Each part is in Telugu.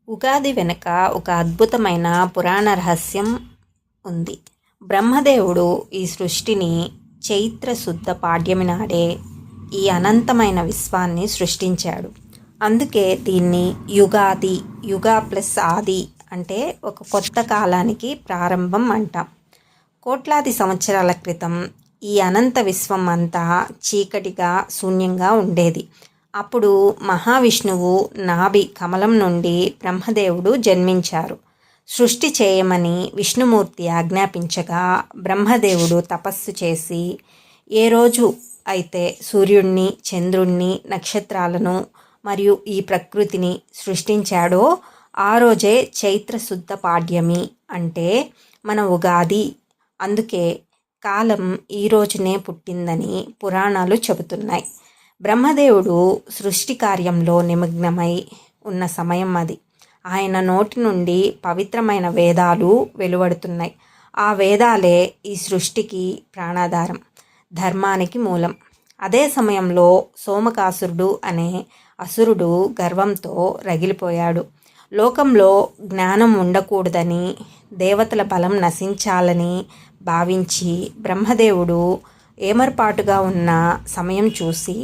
ఉగాది వెనుక ఒక అద్భుతమైన పురాణ రహస్యం ఉంది. బ్రహ్మదేవుడు ఈ సృష్టిని చైత్ర శుద్ధ పాడ్యమి నాడే ఈ అనంతమైన విశ్వాన్ని సృష్టించాడు. అందుకే దీన్ని యుగాది, యుగా ప్లస్ ఆది అంటే ఒక కొత్త కాలానికి ప్రారంభం అంటాం. కోట్లాది సంవత్సరాల క్రితం ఈ అనంత విశ్వం అంతా చీకటిగా, శూన్యంగా ఉండేది. అప్పుడు మహావిష్ణువు నాభి కమలం నుండి బ్రహ్మదేవుడు జన్మించారు. సృష్టి చేయమని విష్ణుమూర్తి ఆజ్ఞాపించగా బ్రహ్మదేవుడు తపస్సు చేసి ఏ రోజు అయితే సూర్యుణ్ణి, చంద్రుణ్ణి, నక్షత్రాలను మరియు ఈ ప్రకృతిని సృష్టించాడో ఆ రోజే చైత్ర శుద్ధ పాడ్యమి అంటే మన ఉగాది. అందుకే కాలం ఈ రోజునే పుట్టిందని పురాణాలు చెబుతున్నాయి. బ్రహ్మదేవుడు సృష్టి కార్యంలో నిమగ్నమై ఉన్న సమయం అది. ఆయన నోటి నుండి పవిత్రమైన వేదాలు వెలువడుతున్నాయి. ఆ వేదాలే ఈ సృష్టికి ప్రాణాధారం, ధర్మానికి మూలం. అదే సమయంలో సోమకాసురుడు అనే అసురుడు గర్వంతో రగిలిపోయాడు. లోకంలో జ్ఞానం ఉండకూడదని, దేవతల బలం నశించాలని భావించి బ్రహ్మదేవుడు ఏమర్పాటుగా ఉన్న సమయం చూసి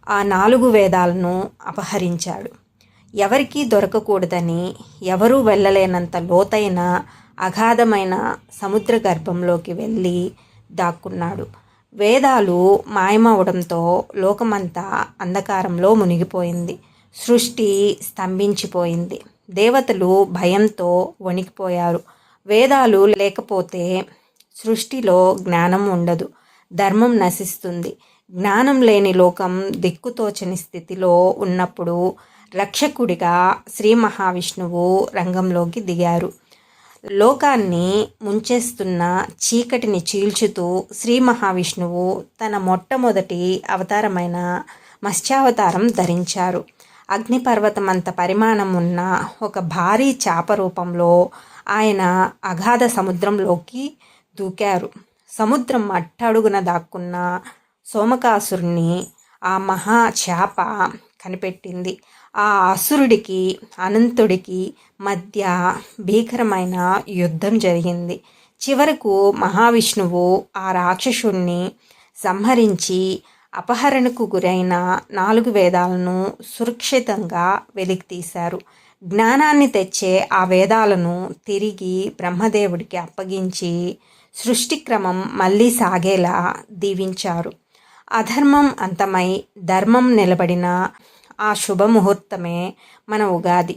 ఆ 4 వేదాలను అపహరించాడు. ఎవరికీ దొరకకూడదని, ఎవరూ వెళ్ళలేనంత లోతైన అగాధమైన సముద్ర గర్భంలోకి వెళ్ళి దాక్కున్నాడు. వేదాలు మాయమవడంతో లోకమంతా అంధకారంలో మునిగిపోయింది. సృష్టి స్తంభించిపోయింది. దేవతలు భయంతో వణికిపోయారు. వేదాలు లేకపోతే సృష్టిలో జ్ఞానం ఉండదు, ధర్మం నశిస్తుంది. జ్ఞానం లేని లోకం దిక్కుతోచని స్థితిలో ఉన్నప్పుడు రక్షకుడిగా శ్రీ మహావిష్ణువు రంగంలోకి దిగారు. లోకాన్ని ముంచేస్తున్న చీకటిని చీల్చుతూ శ్రీ మహావిష్ణువు తన మొట్టమొదటి అవతారమైన మత్స్యావతారం ధరించారు. అగ్నిపర్వతమంత పరిమాణం ఉన్న ఒక భారీ చాప రూపంలో ఆయన అగాధ సముద్రంలోకి దూకారు. సముద్రం అట్టడుగున దాక్కున్న సోమకాసురుని ఆ మహా చేప కనిపెట్టింది. ఆ అసురుడికి, అనంతుడికి మధ్య భీకరమైన యుద్ధం జరిగింది. చివరకు మహావిష్ణువు ఆ రాక్షసుణ్ణి సంహరించి అపహరణకు గురైన 4 వేదాలను సురక్షితంగా వెలికితీశారు. జ్ఞానాన్ని తెచ్చే ఆ వేదాలను తిరిగి బ్రహ్మదేవుడికి అప్పగించి సృష్టి క్రమం మళ్ళీ సాగేలా దీవించారు. అధర్మం అంతమై ధర్మం నిలబడిన ఆ శుభముహూర్తమే మన ఉగాది.